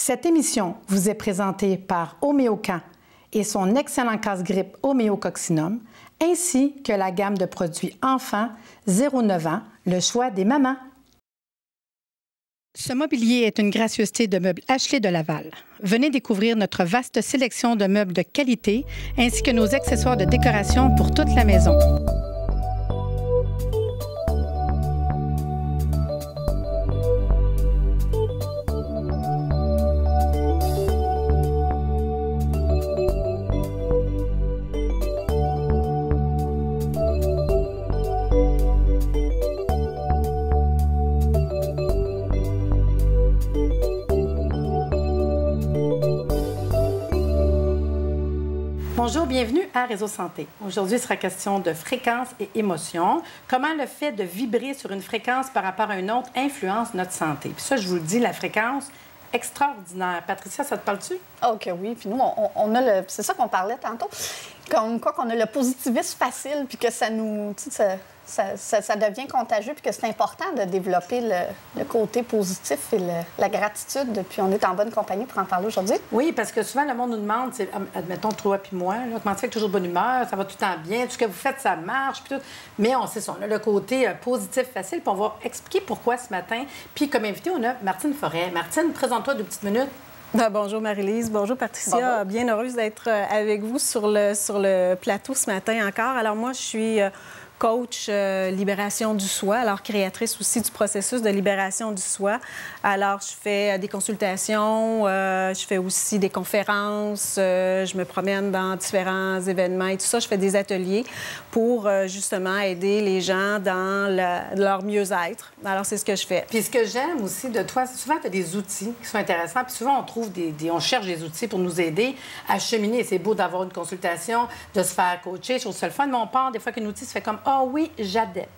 Cette émission vous est présentée par Homéocan et son excellent casse-grippe Homéococcinum, ainsi que la gamme de produits enfants 0-9 ans, le choix des mamans. Ce mobilier est une gracieuseté de meubles Ashley de Laval. Venez découvrir notre vaste sélection de meubles de qualité ainsi que nos accessoires de décoration pour toute la maison. Bonjour, bienvenue à Réseau Santé. Aujourd'hui, il sera question de fréquence et émotion. Comment le fait de vibrer sur une fréquence par rapport à une autre influence notre santé. Puis ça, je vous le dis, la fréquence, extraordinaire. Patricia, ça te parle-tu? OK, oui. Puis nous, on a le... C'est ça qu'on parlait tantôt. Comme quoi qu'on a le positivisme facile, puis que ça nous... Tu sais, ça devient contagieux, puis que c'est important de développer le côté positif et la gratitude. Puis on est en bonne compagnie pour en parler aujourd'hui. Oui, parce que souvent, le monde nous demande, admettons, toi puis moi, là, comment tu fais toujours de bonne humeur, ça va tout le temps bien, tout ce que vous faites, ça marche, puis tout. Mais on sait ça, on a le côté positif facile, puis on va expliquer pourquoi ce matin. Puis comme invité, on a Martine Forêt. Martine, présente-toi 2 petites minutes. Bonjour Marie-Lise, bonjour Patricia. Bonjour. Bien heureuse d'être avec vous sur le plateau ce matin encore. Alors moi, je suis coach libération du soi, alors créatrice aussi du processus de libération du soi. Alors, je fais des consultations, je fais aussi des conférences, je me promène dans différents événements et tout ça. Je fais des ateliers pour justement aider les gens dans leur mieux-être. Alors, c'est ce que je fais. Puis ce que j'aime aussi de toi, c'est souvent tu as des outils qui sont intéressants, puis souvent on trouve on cherche des outils pour nous aider à cheminer. C'est beau d'avoir une consultation, de se faire coacher, je trouve ça le fun, mais on part des fois qu'un outil se fait comme « Ah oui, j'adepte ».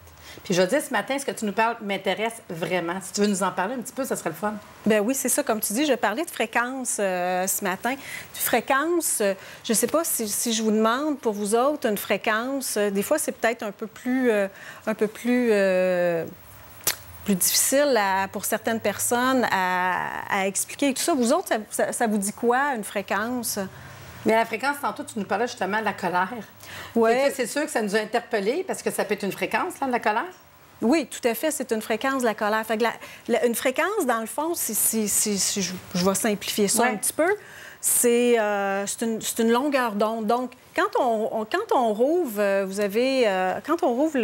Puis je veux dire, ce matin, ce que tu nous parles m'intéresse vraiment. Si tu veux nous en parler un petit peu, ça serait le fun. Bien oui, c'est ça. Comme tu dis, je parlais de fréquence ce matin. Fréquence, je ne sais pas si je vous demande pour vous autres une fréquence, des fois, c'est peut-être un peu plus difficile pour certaines personnes à expliquer. Et tout ça, vous autres, ça vous dit quoi, une fréquence? Mais la fréquence, tantôt, tu nous parlais justement de la colère. Oui. C'est sûr que ça nous a interpellés parce que ça peut être une fréquence, là, de la colère? Oui, tout à fait, c'est une fréquence de la colère. Fait que une fréquence, dans le fond, je vais simplifier ça un petit peu, c'est une longueur d'onde. Donc, quand on rouvre, quand on rouvre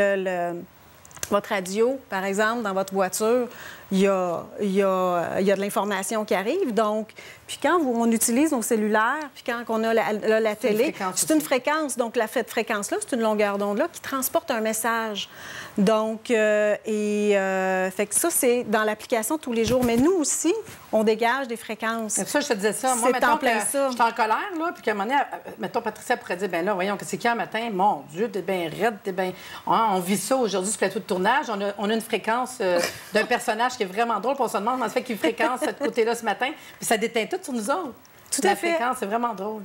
votre radio, par exemple, dans votre voiture, il y a de l'information qui arrive. Donc, puis quand on utilise nos cellulaires, puis quand on a la télé, c'est une fréquence. Donc, cette fréquence-là, c'est une longueur d'onde-là qui transporte un message. Donc, fait que ça, c'est dans l'application tous les jours. Mais nous aussi, on dégage des fréquences. Ça, je te disais ça. Moi, mettons que ça. Je suis en colère, là, puis qu'à un moment donné, mettons, Patricia pourrait dire, bien là, voyons, c'est qui un matin? Mon Dieu, t'es bien raide, t'es bien... On vit ça aujourd'hui sur le plateau de tournage. On a une fréquence d'un personnage qui est vraiment drôle, puis on se demande comment ça fait qu'il fréquence ce côté-là ce matin, puis ça déteint tout sur nous autres. Tout à fait. La fréquence, c'est vraiment drôle.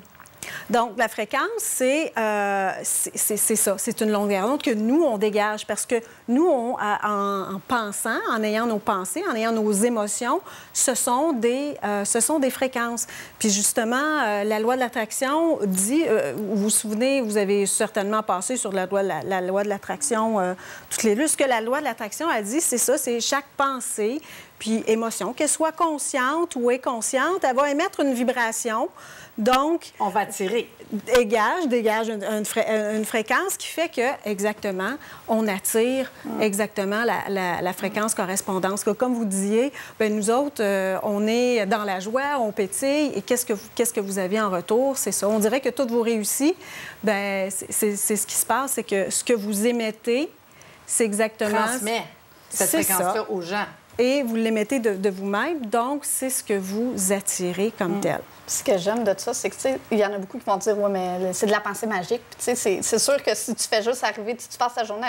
Donc, la fréquence, c'est ça. C'est une longueur d'onde que nous, on dégage parce que nous, en pensant, en ayant nos pensées, en ayant nos émotions, ce sont des fréquences. Puis justement, la loi de l'attraction dit, vous vous souvenez, vous avez certainement passé sur la loi de l'attraction toutes les deux. Ce que la loi de l'attraction a dit, c'est ça, c'est chaque pensée puis émotion, qu'elle soit consciente ou inconsciente, elle va émettre une vibration. Donc, on va attirer. Dégage une fréquence qui fait que, exactement, on attire exactement la fréquence correspondante. Comme vous disiez, bien, nous autres, on est dans la joie, on pétille. Et qu'est-ce que vous avez en retour? C'est ça. On dirait que toutes vos réussites, bien, c'est ce qui se passe, c'est que ce que vous émettez, c'est exactement... Transmet cette fréquence-là aux gens. Et vous l'émettez de vous-même, donc c'est ce que vous attirez comme tel. Ce que j'aime de ça, c'est que, tu sais, il y en a beaucoup qui vont dire, ouais, mais c'est de la pensée magique. Puis, tu sais, c'est sûr que si tu fais juste arriver, tu passes ta journée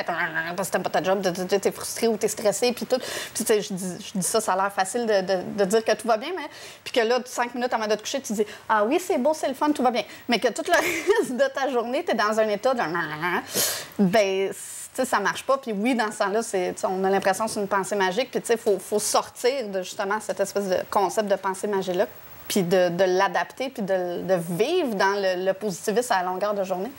parce que t'aimes pas ta job, t'es frustré ou t'es stressé, puis tout. Puis, tu sais, je dis ça, ça a l'air facile de dire que tout va bien, mais. Puis que là, 5 minutes avant de te coucher, tu dis, ah oui, c'est beau, c'est le fun, tout va bien. Mais que tout le reste de ta journée, t'es dans un état de. Ben, tu sais, ça marche pas. Puis oui, dans ce temps-là, on a l'impression que c'est une pensée magique. Puis, tu sais, il faut sortir de justement cette espèce de concept de pensée magique-là. puis de l'adapter, puis de vivre dans le positivisme à la longueur de journée.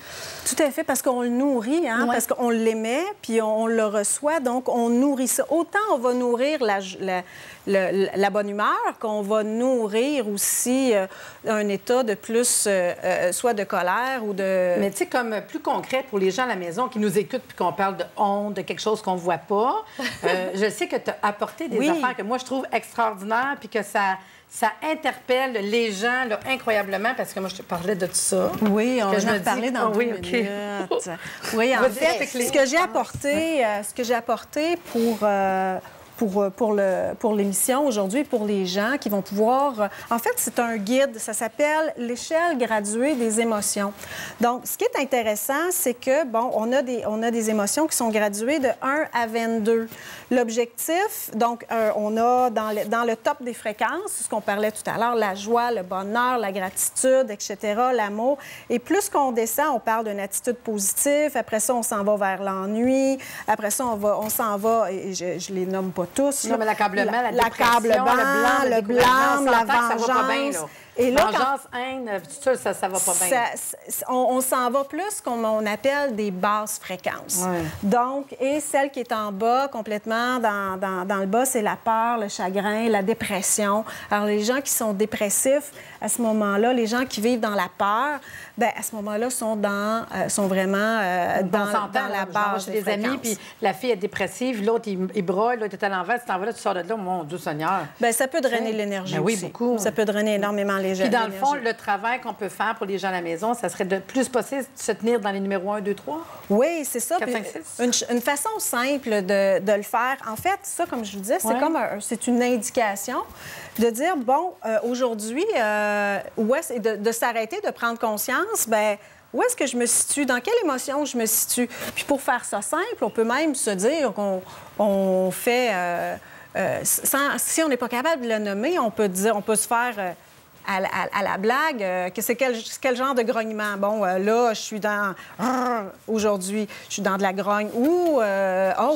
Tout à fait, parce qu'on le nourrit, hein, parce qu'on l'émet, puis on le reçoit, donc on nourrit ça. Autant on va nourrir la bonne humeur qu'on va nourrir aussi un état de plus, soit de colère ou de... Mais tu sais, comme plus concret pour les gens à la maison qui nous écoutent puis qu'on parle de honte, de quelque chose qu'on voit pas, je sais que tu as apporté des affaires que moi, je trouve extraordinaires puis que ça interpelle les gens là, incroyablement, parce que moi, je te parlais de tout ça. Oui, on en a parlé dans 2 minutes. Oui, en fait, ce que j'ai apporté pour l'émission aujourd'hui, pour les gens qui vont pouvoir... En fait, c'est un guide. Ça s'appelle « L'échelle graduée des émotions ». Donc, ce qui est intéressant, c'est que, bon, on a des émotions qui sont graduées de 1 à 22. L'objectif, donc, on a dans le top des fréquences, ce qu'on parlait tout à l'heure, la joie, le bonheur, la gratitude, etc., l'amour. Et plus qu'on descend, on parle d'une attitude positive. Après ça, on s'en va vers l'ennui. Après ça, on s'en va, et je les nomme pas tous. Non, mais l'accablement, la dépression, le blâme, la vengeance. Et là, vengeance, haine, tout ça, ça va pas bien. On s'en va plus comme on appelle des basses fréquences. Oui. Donc, et celle qui est en bas, complètement dans le bas, c'est la peur, le chagrin, la dépression. Alors, les gens qui sont dépressifs, à ce moment-là, les gens qui vivent dans la peur, bien, à ce moment-là, sont vraiment dans la base des fréquences. Amis, puis la fille est dépressive, l'autre, il broille, l'autre est à l'envers, tu t'en vas là, tu sors de là, mon Dieu Seigneur. Bien, ça peut drainer l'énergie aussi. Oui, beaucoup. Ça peut drainer énormément les gens. Puis dans le fond, le travail qu'on peut faire pour les gens à la maison, ça serait de plus possible de se tenir dans les numéros 1, 2, 3? Oui, c'est ça. 4, 5, 6. Une façon simple de le faire, en fait, ça, comme je vous disais, c'est une indication de dire, bon, aujourd'hui, de s'arrêter, de prendre conscience, bien, où est-ce que je me situe? Dans quelle émotion je me situe? Puis pour faire ça simple, on peut même se dire qu'on fait... si on n'est pas capable de le nommer, on peut se faire... À la blague, que c'est quel genre de grognement? Bon, là, je suis dans... Aujourd'hui, je suis dans de la grogne. Ou,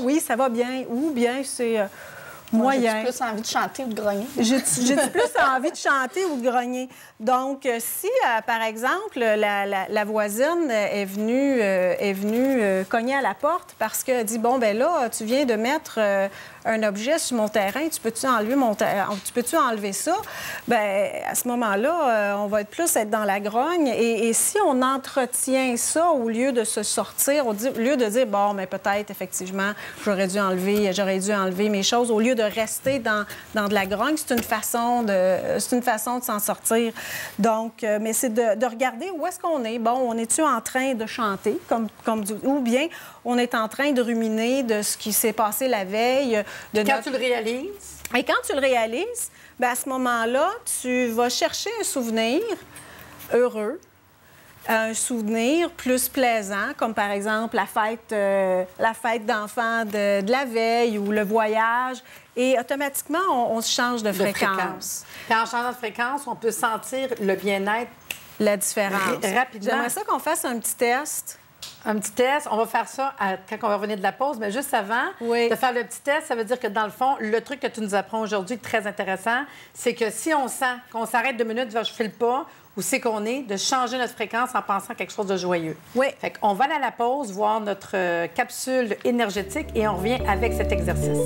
oui, ça va bien. Ou bien, c'est... moyen. J'ai plus envie de chanter ou de grogner. J'ai plus envie de chanter ou de grogner. Donc, si, par exemple, la voisine est venue cogner à la porte parce qu'elle dit, bon, ben là, tu viens de mettre un objet sur mon terrain, tu peux-tu enlever ça? Bien, à ce moment-là, on va être dans la grogne. Et si on entretient ça au lieu de se sortir, au lieu de dire, bon, mais peut-être, effectivement, j'aurais dû enlever mes choses, au lieu de rester dans de la grogne, c'est une façon de s'en sortir. Donc, mais c'est de regarder où est-ce qu'on est. Bon, on est-tu en train de chanter, ou bien on est en train de ruminer de ce qui s'est passé la veille. Quand tu le réalises? Et quand tu le réalises, bien, à ce moment-là, tu vas chercher un souvenir heureux, un souvenir plus plaisant, comme par exemple la fête d'enfants de la veille ou le voyage. Et automatiquement, on se change de fréquence. Puis en changeant de fréquence, on peut sentir le bien-être. La différence. Rapidement. J'aimerais ça qu'on fasse un petit test. Un petit test. On va faire ça quand on va revenir de la pause, mais juste avant de faire le petit test, ça veut dire que, dans le fond, le truc que tu nous apprends aujourd'hui, très intéressant, c'est que si on sent qu'on s'arrête 2 minutes, je file pas, où c'est qu'on est, de changer notre fréquence en pensant à quelque chose de joyeux. Oui. Fait qu'on va aller à la pause, voir notre capsule énergétique et on revient avec cet exercice.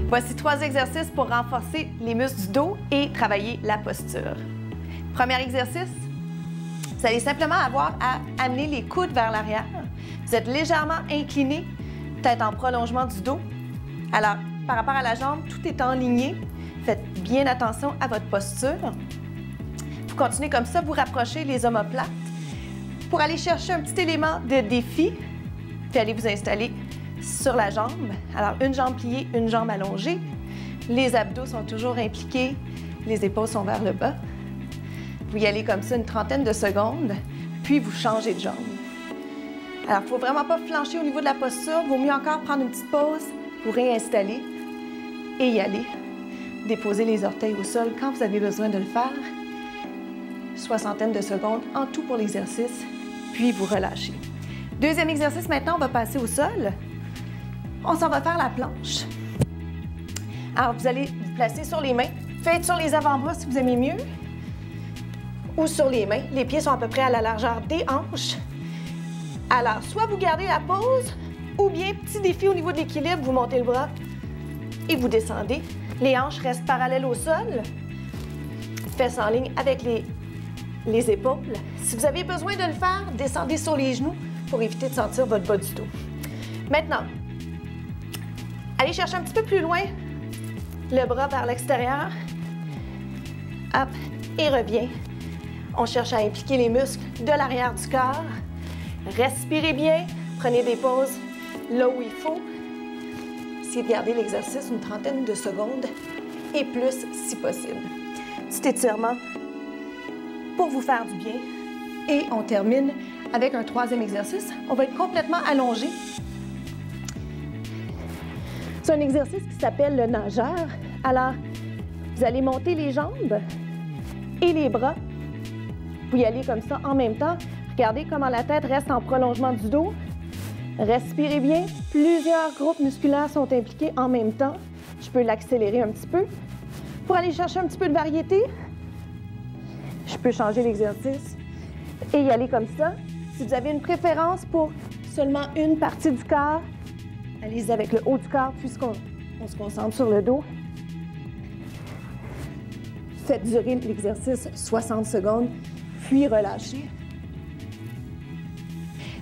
Voici 3 exercices pour renforcer les muscles du dos et travailler la posture. Premier exercice, vous allez simplement avoir à amener les coudes vers l'arrière. Vous êtes légèrement incliné, tête en prolongement du dos. Alors, par rapport à la jambe, tout est enligné. Faites bien attention à votre posture. Vous continuez comme ça, vous rapprochez les omoplates pour aller chercher un petit élément de défi, puis allez vous installer sur la jambe. Alors, une jambe pliée, une jambe allongée. Les abdos sont toujours impliqués, les épaules sont vers le bas. Vous y allez comme ça une trentaine de secondes, puis vous changez de jambe. Alors, il ne faut vraiment pas flancher au niveau de la posture. Il vaut mieux encore prendre une petite pause, vous réinstaller et y aller. Déposez les orteils au sol quand vous avez besoin de le faire. Soixantaine de secondes en tout pour l'exercice, puis vous relâchez. Deuxième exercice, maintenant, on va passer au sol. On s'en va faire la planche. Alors, vous allez vous placer sur les mains. Faites sur les avant-bras si vous aimez mieux. Ou sur les mains. Les pieds sont à peu près à la largeur des hanches. Alors, soit vous gardez la pose, ou bien, petit défi au niveau de l'équilibre, vous montez le bras et vous descendez. Les hanches restent parallèles au sol. Fesses en ligne avec les épaules. Si vous avez besoin de le faire, descendez sur les genoux pour éviter de sentir votre bas du dos. Maintenant, allez chercher un petit peu plus loin le bras vers l'extérieur. Hop, et reviens. On cherche à impliquer les muscles de l'arrière du corps. Respirez bien, prenez des pauses là où il faut. Essayez de garder l'exercice une trentaine de secondes et plus si possible. Petit étirement pour vous faire du bien. Et on termine avec un troisième exercice. On va être complètement allongé. C'est un exercice qui s'appelle le nageur. Alors, vous allez monter les jambes et les bras. Vous y allez comme ça en même temps. Regardez comment la tête reste en prolongement du dos. Respirez bien. Plusieurs groupes musculaires sont impliqués en même temps. Je peux l'accélérer un petit peu. Pour aller chercher un petit peu de variété, je peux changer l'exercice et y aller comme ça. Si vous avez une préférence pour seulement une partie du corps, allez-y avec le haut du corps puisqu'on se concentre sur le dos. Faites durer l'exercice 60 secondes, puis relâchez.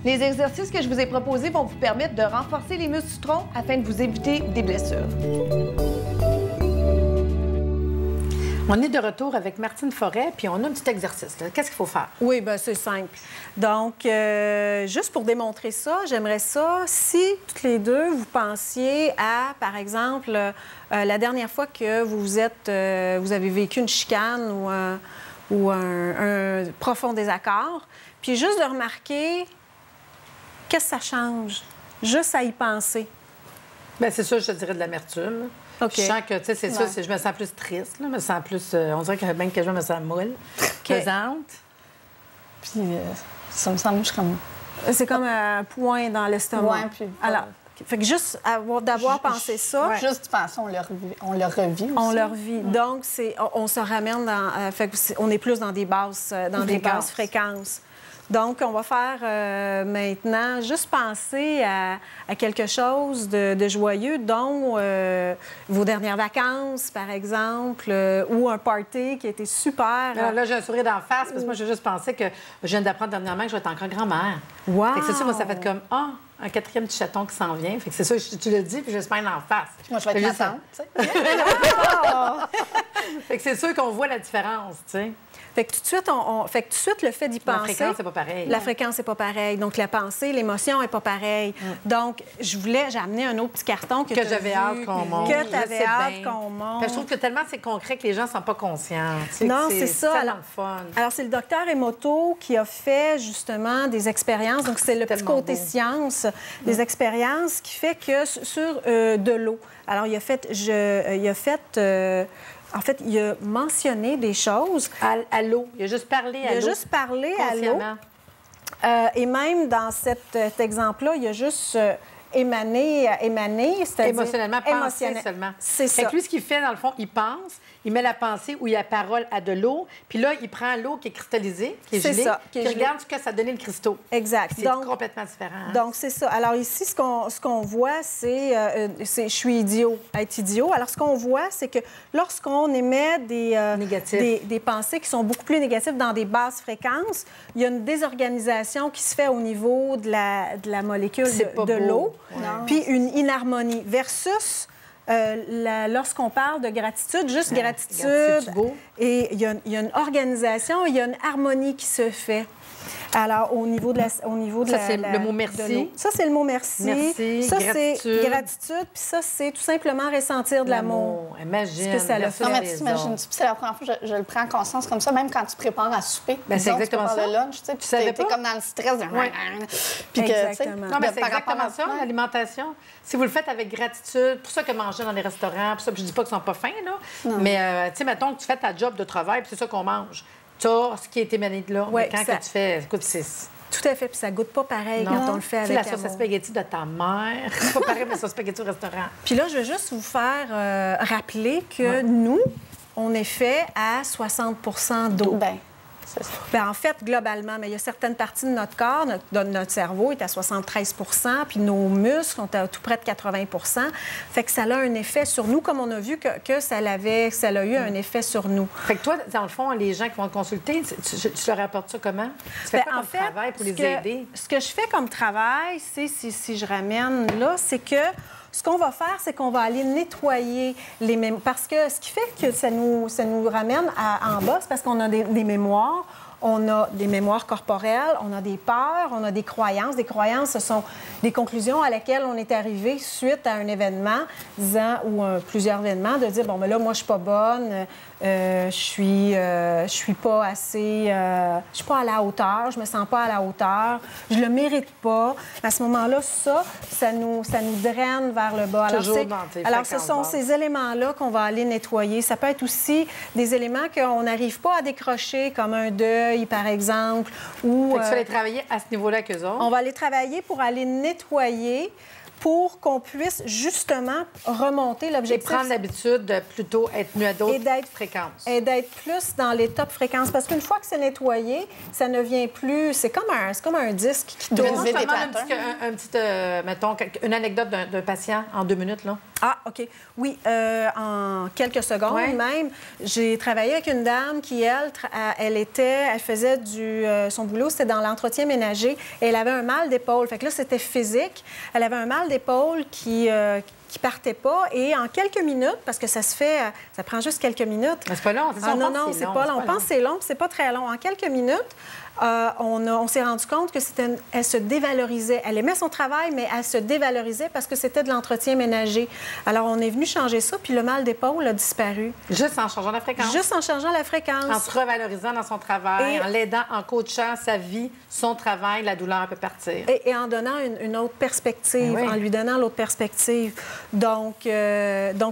Les exercices que je vous ai proposés vont vous permettre de renforcer les muscles du tronc afin de vous éviter des blessures. On est de retour avec Martine Forêt, puis on a un petit exercice. Qu'est-ce qu'il faut faire? Oui, bien, c'est simple. Donc, juste pour démontrer ça, j'aimerais ça, si toutes les deux, vous pensiez à, par exemple, la dernière fois que vous avez vécu une chicane ou un profond désaccord, puis juste de remarquer qu'est-ce que ça change, juste à y penser. Bien, c'est sûr, je te dirais de l'amertume. OK. Je sens que, tu sais, c'est ça, je me sens plus triste, là, je me sens plus... on dirait que même que je me sens molle, pesante. Puis ça me semble, je suis comme... C'est comme un point dans l'estomac. Ouais, puis... Alors, fait que juste d'avoir pensé ça... Ouais. Juste penser, on le revit aussi. On le revit. Donc, on se ramène dans... fait que on est plus dans des basses fréquences. Donc, on va faire maintenant juste penser à quelque chose de joyeux, dont vos dernières vacances, par exemple, ou un party qui a été super. Alors là, j'ai un sourire d'en face, parce que moi, j'ai juste pensé que je viens d'apprendre dernièrement que je vais être encore grand-mère. Wow! Fait que c'est ça, moi, ça fait comme, un quatrième petit chaton qui s'en vient. Fait que c'est ça, tu le dis, puis je smile en face. Moi, je vais être ma tante, tu sais. Fait que c'est sûr qu'on voit la différence, tu sais. Fait que tout de suite, le fait d'y penser... La fréquence, c'est pas pareil. La fréquence, c'est pas pareil. Donc, la pensée, l'émotion est pas pareille. Donc, j'ai amené un autre petit carton que j'avais hâte qu'on monte. Que tu avais hâte qu'on monte. Je trouve que tellement c'est concret que les gens ne sont pas conscients. Non, c'est ça. C'est tellement le fun. Alors, c'est le docteur Emoto qui a fait, justement, des expériences. Donc, c'est le petit côté science, des expériences qui fait que sur de l'eau. Alors, il a mentionné des choses. À l'eau. Il a juste parlé à l'eau. Il a juste parlé à l'eau. Et même dans cet exemple-là, il a juste émané, c'est-à-dire... Émotionnellement, penser seulement. C'est ça. Fait que lui, ce qu'il fait, dans le fond, il pense, il met la pensée où il y a parole à de l'eau, puis là, il prend l'eau qui est cristallisée, qui est gelée, puis regarde ce que ça a donné le cristaux. Exact. C'est complètement différent. Donc, c'est ça. Alors ici, ce qu'on voit, c'est je suis idiot, être idiot. Alors, ce qu'on voit, c'est que lorsqu'on émet des pensées qui sont beaucoup plus négatives dans des basses fréquences, il y a une désorganisation qui se fait au niveau de la molécule de l'eau, puis une inharmonie versus... lorsqu'on parle de gratitude, juste gratitude, et il y a une organisation, il y a une harmonie qui se fait. Alors, au niveau de la... Ça, c'est le mot merci. Ça, c'est le mot merci. Merci, ça, gratitude. c'est gratitude. Puis ça, c'est tout simplement ressentir de l'amour. Imagine. Ce que ça le fait. Non, mais t'imagines-tu, c'est la première fois que je le prends en conscience comme ça, même quand tu prépares à souper. Ben, c'est exactement ça. Le lunch, tu sais, t'es comme dans le stress de... Ouais. Puis exactement. Non, mais c'est exactement ça, l'alimentation. Si vous le faites avec gratitude, pour ça que manger dans les restaurants, pour ça, puis je dis pas qu'ils sont pas fins, là, mais tu sais, mettons que tu fais ta job de travail, puis c'est ça qu'on mange. Tu as ce qui est émané de là. Ouais, quand que tu fais... Écoute, Tout à fait. Puis ça goûte pas pareil quand on le fait avec la sauce à amour. spaghetti de ta mère. C'est pas pareil, mais sauce spaghetti au restaurant. Puis là, je veux juste vous faire rappeler que nous, on est fait à 60 d'eau. Ben, c'est ça. Bien, en fait, globalement, mais il y a certaines parties de notre corps, notre cerveau est à 73 puis nos muscles sont à tout près de 80 Fait que ça a un effet sur nous, comme on a vu que ça a eu un effet sur nous. Fait que toi, dans le fond, les gens qui vont te consulter, tu leur apportes ça comment? Tu fais quoi en comme fait, travail pour les aider? Ce que je fais comme travail, c'est, si je ramène là, c'est que ce qu'on va faire, c'est qu'on va aller nettoyer les mémoires. Parce que ce qui fait que ça nous ramène en bas, c'est parce qu'on a des mémoires. On a des mémoires corporelles, on a des peurs, on a des croyances. Des croyances, ce sont des conclusions à laquelle on est arrivé suite à un événement, ou plusieurs événements, de dire, bon, mais là, moi, je suis pas bonne, je suis pas assez... je suis pas à la hauteur, je me sens pas à la hauteur, je le mérite pas. À ce moment-là, ça nous draine vers le bas. Alors, ce sont ces éléments-là qu'on va aller nettoyer. Ça peut être aussi des éléments qu'on n'arrive pas à décrocher, comme un deuil, par exemple, ou... Fait que tu vas aller travailler à ce niveau-là avec eux autres? On va aller travailler pour aller nettoyer pour qu'on puisse justement remonter l'objectif. Et prendre l'habitude de plutôt être mieux à d'autres fréquences. Et d'être plus dans les top fréquences. Parce qu'une fois que c'est nettoyé, ça ne vient plus... C'est comme un disque qui tourne. Je te demande mettons, une anecdote d'un patient en 2 minutes, là. Ah, OK. Oui, en quelques secondes même. J'ai travaillé avec une dame qui, elle faisait son boulot, c'était dans l'entretien ménager. Et elle avait un mal d'épaule. Fait que là, c'était physique. Elle avait un mal d'épaule qui partait pas. Et en quelques minutes, parce que ça prend juste quelques minutes. Mais c'est pas long, c'est ça? Non, c'est pas long. On pense que c'est long, c'est pas très long. En quelques minutes, on s'est rendu compte que elle se dévalorisait. Elle aimait son travail, mais elle se dévalorisait parce que c'était de l'entretien ménager. Alors, on est venu changer ça, puis le mal d'épaule a disparu. Juste en changeant la fréquence? Juste en changeant la fréquence. En se revalorisant dans son travail, en l'aidant, en coachant sa vie, son travail, la douleur peut partir. Et en donnant une autre perspective, en lui donnant l'autre perspective. Donc,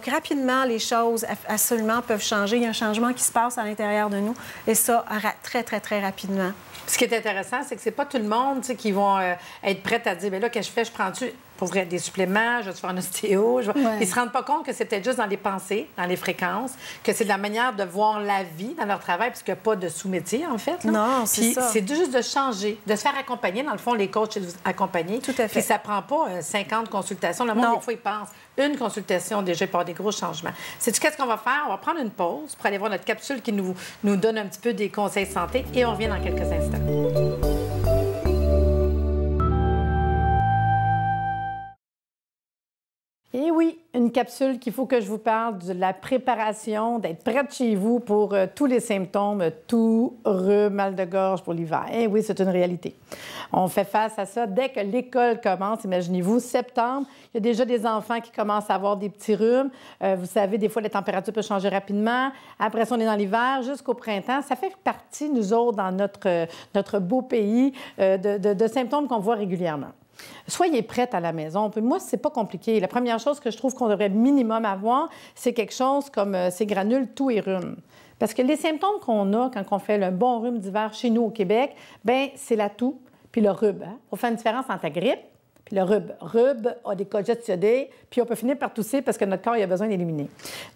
rapidement, les choses absolument peuvent changer. Il y a un changement qui se passe à l'intérieur de nous, et ça, très, très, très rapidement. Ce qui est intéressant, c'est que c'est pas tout le monde qui vont être prêts à dire, bien là, qu'est-ce que je fais? Je prends-tu pour vrai des suppléments, je vais te faire un ostéo. Ils se rendent pas compte que c'est peut-être juste dans les pensées, dans les fréquences, que c'est de la manière de voir la vie dans leur travail, puisqu'il n'y a pas de sous-métier, en fait. Là. Non, c'est ça. C'est juste de changer, de se faire accompagner. Dans le fond, les coachs, c'est de vous accompagner. Tout à fait. Puis ça prend pas 50 consultations. Le monde, des fois, il pense une consultation, déjà, il peut y avoir des gros changements. Sais-tu qu'est-ce qu'on va faire? On va prendre une pause pour aller voir notre capsule qui nous donne un petit peu des conseils de santé et on revient dans quelques instants. Et oui, une capsule qu'il faut que je vous parle de la préparation, d'être prête chez vous pour tous les symptômes, toux, rhume, mal de gorge pour l'hiver. Et oui, c'est une réalité. On fait face à ça dès que l'école commence. Imaginez-vous, septembre, il y a déjà des enfants qui commencent à avoir des petits rhumes. Vous savez, des fois, la température peut changer rapidement. Après ça, on est dans l'hiver jusqu'au printemps. Ça fait partie, nous autres, dans notre beau pays, de symptômes qu'on voit régulièrement. Soyez prête à la maison. Moi, c'est pas compliqué. La première chose que je trouve qu'on devrait minimum avoir, c'est quelque chose comme ces granules toux et rhume. Parce que les symptômes qu'on a quand on fait le bon rhume d'hiver chez nous au Québec, bien, c'est la toux puis le rhume. Hein? On fait une différence entre la grippe puis le rhume. Rhume a des cojotiodés, puis on peut finir par tousser parce que notre corps il a besoin d'éliminer.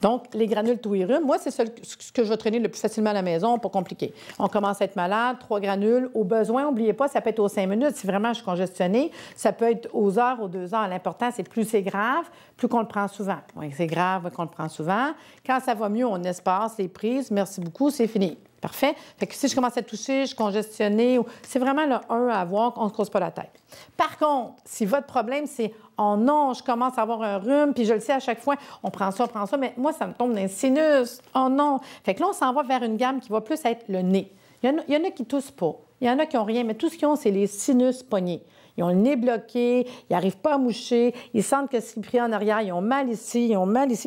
Donc, les granules toux et rhume, moi, c'est ce que je vais traîner le plus facilement à la maison, pas compliqué. On commence à être malade, 3 granules. Au besoin, n'oubliez pas, ça peut être aux 5 minutes. Si vraiment je suis congestionnée, ça peut être aux heures, aux 2 heures. L'important, c'est plus c'est grave, plus qu'on le prend souvent. Oui, c'est grave qu'on le prend souvent. Quand ça va mieux, on espace les prises. Merci beaucoup, c'est fini. Parfait. Fait que si je commence à toucher, je suis congestionnée, c'est vraiment le 1 à avoir, on ne se creuse pas la tête. Par contre, si votre problème, c'est « Oh non, je commence à avoir un rhume, puis je le sais à chaque fois, on prend ça, mais moi, ça me tombe dans les sinus. Oh non! » Fait que là, on s'en va vers une gamme qui va plus être le nez. Il y en a qui toussent pas. Il y en a qui n'ont rien, mais tout ce qu'ils ont, c'est les sinus pognés. Ils ont le nez bloqué, ils n'arrivent pas à moucher, ils sentent que c'est pris en arrière, ils ont mal ici,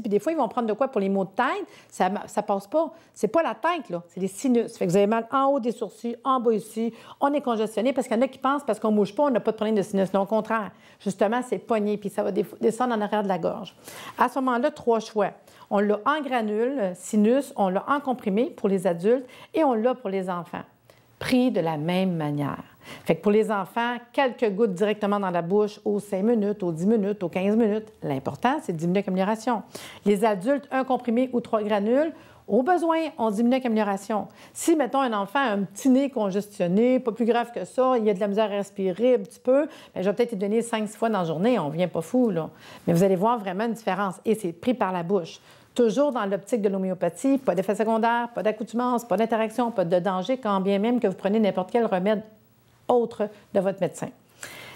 puis des fois, ils vont prendre de quoi pour les maux de tête, ça passe pas. C'est pas la tête, là, c'est les sinus. Fait que vous avez mal en haut des sourcils, en bas ici, on est congestionné, parce qu'il y en a qui pensent, parce qu'on ne bouge pas, on n'a pas de problème de sinus. Non, au contraire, justement, c'est pogné, puis ça va descendre en arrière de la gorge. À ce moment-là, 3 choix. On l'a en granules, sinus, on l'a en comprimé pour les adultes, et on l'a pour les enfants. Pris de la même manière. Fait que pour les enfants, quelques gouttes directement dans la bouche aux 5 minutes, aux 10 minutes, aux 15 minutes. L'important, c'est de diminuer l'amélioration. Les adultes, 1 comprimé ou 3 granules. Au besoin, on diminue l'amélioration. Si, mettons, un enfant a un petit nez congestionné, pas plus grave que ça, il a de la misère à respirer un petit peu, bien, je vais peut-être lui donner 5-6 fois dans la journée. On ne vient pas fou, là. Mais vous allez voir vraiment une différence. Et c'est pris par la bouche. Toujours dans l'optique de l'homéopathie, pas d'effet secondaire, pas d'accoutumance, pas d'interaction, pas de danger, quand bien même que vous prenez n'importe quel remède autre de votre médecin.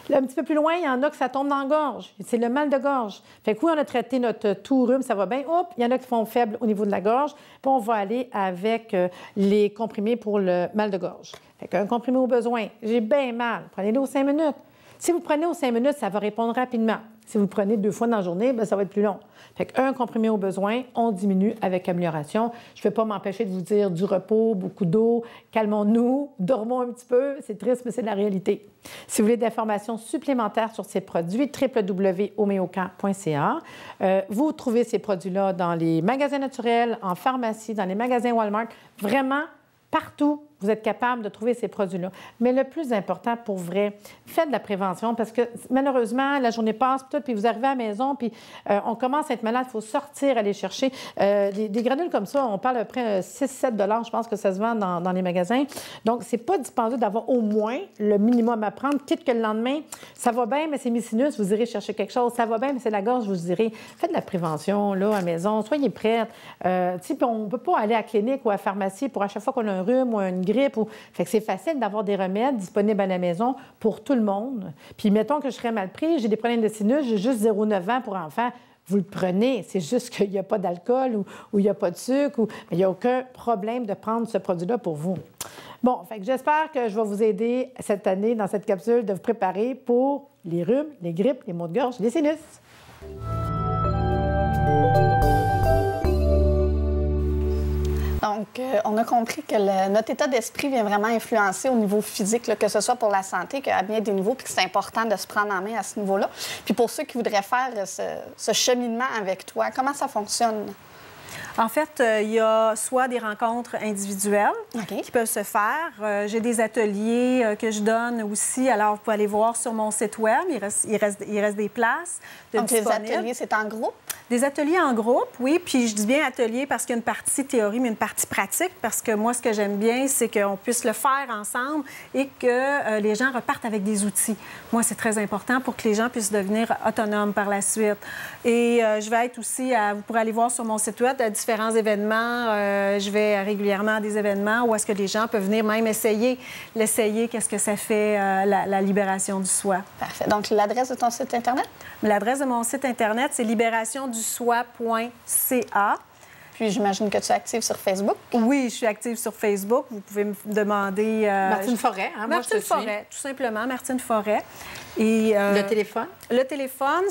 Là, un petit peu plus loin, il y en a que ça tombe dans la gorge. C'est le mal de gorge. Fait que oui, on a traité notre tout rhume, ça va bien. Hop, il y en a qui font faible au niveau de la gorge. Puis on va aller avec les comprimés pour le mal de gorge. Fait qu'un comprimé au besoin, j'ai bien mal. Prenez-le aux 5 minutes. Si vous prenez aux 5 minutes, ça va répondre rapidement. Si vous le prenez 2 fois dans la journée, bien, ça va être plus long. Fait qu'un comprimé au besoin, on diminue avec amélioration. Je ne vais pas m'empêcher de vous dire du repos, beaucoup d'eau, calmons-nous, dormons un petit peu. C'est triste, mais c'est de la réalité. Si vous voulez des informations supplémentaires sur ces produits, www.homeocan.ca. Vous trouvez ces produits-là dans les magasins naturels, en pharmacie, dans les magasins Walmart. Vraiment, partout, vous êtes capable de trouver ces produits-là. Mais le plus important, pour vrai, faites de la prévention parce que malheureusement, la journée passe, puis vous arrivez à la maison, puis on commence à être malade, il faut sortir, aller chercher. Des granules comme ça, on parle à peu près 6-7 $, je pense que ça se vend dans les magasins. Donc, c'est pas dispendieux d'avoir au moins le minimum à prendre. Peut-être que le lendemain, ça va bien, mais c'est mes sinus, vous irez chercher quelque chose. Ça va bien, mais c'est la gorge, vous irez. Faites de la prévention, là, à la maison. Soyez prêts. Puis on ne peut pas aller à la clinique ou à la pharmacie pour à chaque fois qu'on a un rhume ou une grippe. Fait que c'est facile d'avoir des remèdes disponibles à la maison pour tout le monde. Puis mettons que je serais mal pris, j'ai des problèmes de sinus, j'ai juste 0,9 ans pour enfants. Vous le prenez. C'est juste qu'il n'y a pas d'alcool ou il n'y a pas de sucre. Il n'y a aucun problème de prendre ce produit-là pour vous. Bon, fait que j'espère que je vais vous aider cette année, dans cette capsule, de vous préparer pour les rhumes, les grippes, les maux de gorge, les sinus. Donc, on a compris que notre état d'esprit vient vraiment influencer au niveau physique, là, que ce soit pour la santé, qu'à bien des niveaux, puis que c'est important de se prendre en main à ce niveau-là. Puis pour ceux qui voudraient faire ce cheminement avec toi, comment ça fonctionne? En fait, il y a soit des rencontres individuelles qui peuvent se faire. J'ai des ateliers que je donne aussi. Alors, vous pouvez aller voir sur mon site web. Il reste des places de disponibles. Les ateliers, c'est en groupe? Des ateliers en groupe, oui. Puis je dis bien atelier parce qu'il y a une partie théorie, mais une partie pratique. Parce que moi, ce que j'aime bien, c'est qu'on puisse le faire ensemble et que les gens repartent avec des outils. Moi, c'est très important pour que les gens puissent devenir autonomes par la suite. Et je vais être aussi vous pourrez aller voir sur mon site web différents événements. Je vais régulièrement à des événements où est-ce que les gens peuvent venir même essayer, qu'est-ce que ça fait, la libération du soi. Parfait. Donc, l'adresse de ton site Internet? L'adresse de mon site Internet, c'est libérationdusoi.ca. Puis, j'imagine que tu es active sur Facebook? Oui, je suis active sur Facebook. Vous pouvez me demander... Martine Forêt, hein? Martine Moi, je te Forêt, suis. tout simplement, Martine Forêt. Et, le téléphone? Le téléphone,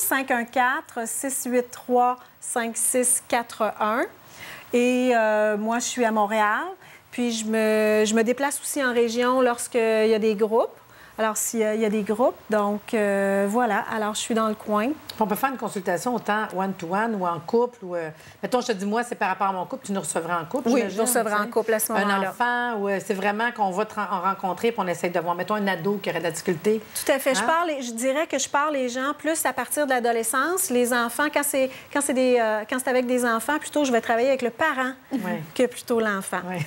514-683-5641. Et moi, je suis à Montréal. Puis, je me déplace aussi en région lorsqu'il y a des groupes. Alors, s'il y a des groupes, donc voilà. Alors, je suis dans le coin. On peut faire une consultation autant one-to-one ou en couple. Ou, mettons, je te dis, moi, c'est par rapport à mon couple, tu nous recevras en couple. Oui, je nous recevrai en couple à ce moment-là. Un enfant, ou c'est vraiment qu'on va en rencontrer puis on essaie de voir, mettons, un ado qui aurait de la difficulté. Tout à fait. Hein? Je dirais que je parle les gens plus à partir de l'adolescence. Les enfants, quand c'est avec des enfants, plutôt, je vais travailler avec le parent que plutôt l'enfant. Oui.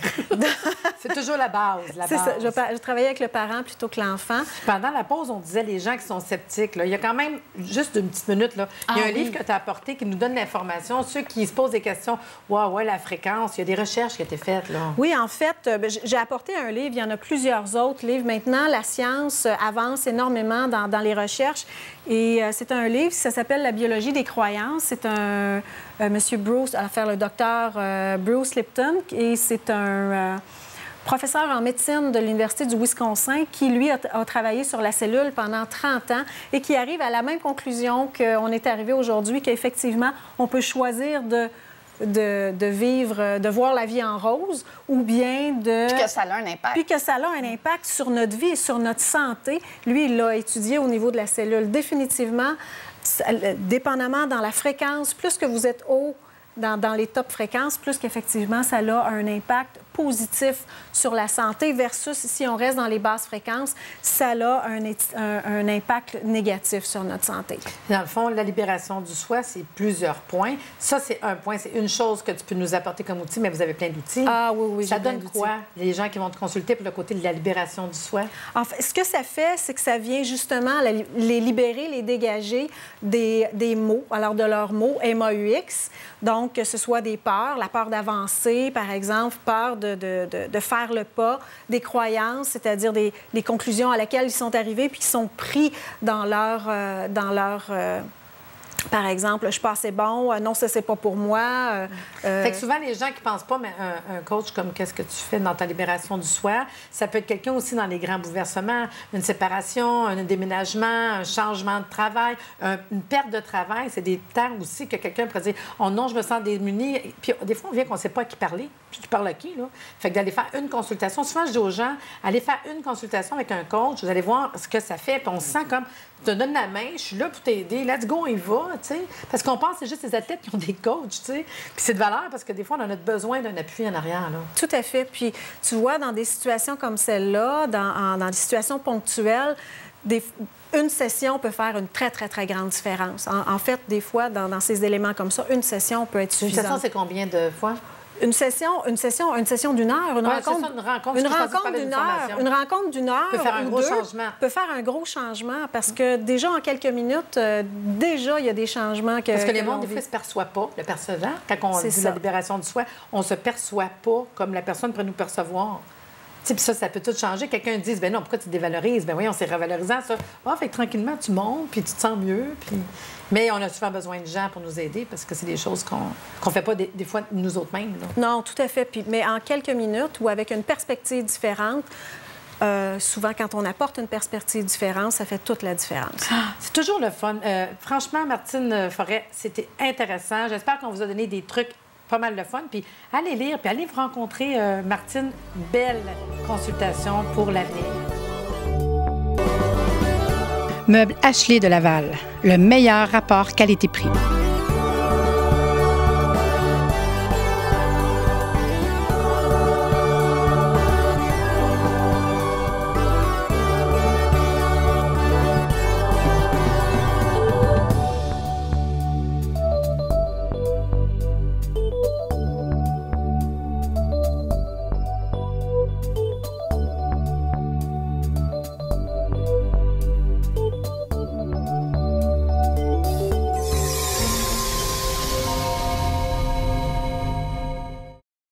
C'est toujours la base. C'est ça. Je travaille avec le parent plutôt que l'enfant. Pendant la pause, on disait les gens qui sont sceptiques. Là. Il y a quand même, juste une petite minute, là, il y a un livre que tu as apporté qui nous donne l'information. Ceux qui se posent des questions, ouais, la fréquence, il y a des recherches qui ont été faites. Là. Oui, en fait, j'ai apporté un livre. Il y en a plusieurs autres livres. Maintenant, la science avance énormément dans les recherches. Et c'est un livre, ça s'appelle « La biologie des croyances ». C'est un monsieur Bruce, le docteur Bruce Lipton, et c'est un... professeur en médecine de l'Université du Wisconsin qui, lui, a travaillé sur la cellule pendant 30 ans et qui arrive à la même conclusion qu'on est arrivé aujourd'hui, qu'effectivement, on peut choisir de vivre, de voir la vie en rose ou bien de... Puis que ça a un impact. Puis que ça a un impact sur notre vie et sur notre santé. Lui, il l'a étudié au niveau de la cellule. Définitivement, dépendamment dans la fréquence, plus que vous êtes haut dans les top fréquences, plus qu'effectivement, ça a un impact positif sur la santé versus si on reste dans les basses fréquences, ça a un impact négatif sur notre santé. Dans le fond, la libération du soi, c'est plusieurs points. Ça, c'est un point, c'est une chose que tu peux nous apporter comme outil, mais vous avez plein d'outils. Ah oui, ça donne quoi, les gens qui vont te consulter pour le côté de la libération du soi? En fait, ce que ça fait, c'est que ça vient justement les libérer, les dégager des mots, alors de leurs mots, MAUX. Donc, que ce soit des peurs, la peur d'avancer, par exemple, peur de faire le pas, des croyances, c'est-à-dire des conclusions à laquelle ils sont arrivés puis qui sont pris dans leur par exemple, je suis pas assez bon, non, ça, c'est pas pour moi. Fait que souvent, les gens qui pensent pas, mais un coach comme qu'est-ce que tu fais dans ta libération du soi, ça peut être quelqu'un aussi dans les grands bouleversements, une séparation, un déménagement, un changement de travail, une perte de travail. C'est des temps aussi que quelqu'un pourrait dire « Oh non, je me sens démunie ». Puis des fois, on vient qu'on ne sait pas à qui parler. Puis tu parles à qui, là? Fait que d'aller faire une consultation. Souvent, je dis aux gens, allez faire une consultation avec un coach, vous allez voir ce que ça fait. Puis on se sent comme, je te donne la main, je suis là pour t'aider, let's go, on y va, tu sais. Parce qu'on pense que c'est juste les athlètes qui ont des coachs, tu sais. Puis c'est de valeur parce que des fois, on a notre besoin d'un appui en arrière, là. Tout à fait. Puis tu vois, dans des situations comme celle-là, dans des situations ponctuelles, une session peut faire une très, très, très grande différence. En fait, des fois, dans ces éléments comme ça, une session peut être suffisante. Une session, c'est combien de fois? Une session d'une heure, une rencontre d'une heure peut faire un gros changement. Peut faire un gros changement parce que déjà en quelques minutes, déjà il y a des changements parce que les mondes des fois ne se perçoivent pas, le percevant. Quand on dit la libération du soi, on ne se perçoit pas comme la personne pourrait nous percevoir. Puis ça peut tout changer. Quelqu'un dit, ben non, pourquoi tu te dévalorises? Ben oui, on s'est revalorisant, ça. Ah, fait que tranquillement, tu montes, puis tu te sens mieux. Puis... Mais on a souvent besoin de gens pour nous aider parce que c'est des choses qu'on ne fait pas des fois nous autres mêmes. Là. Non, tout à fait. Puis, mais en quelques minutes ou avec une perspective différente, souvent, quand on apporte une perspective différente, ça fait toute la différence. C'est toujours le fun. Franchement, Martine Forêt, c'était intéressant. J'espère qu'on vous a donné des trucs pas mal de fun. Puis allez lire, puis allez vous rencontrer Martine. Belle consultation pour l'avenir. Meubles Ashley de Laval, le meilleur rapport qualité-prix.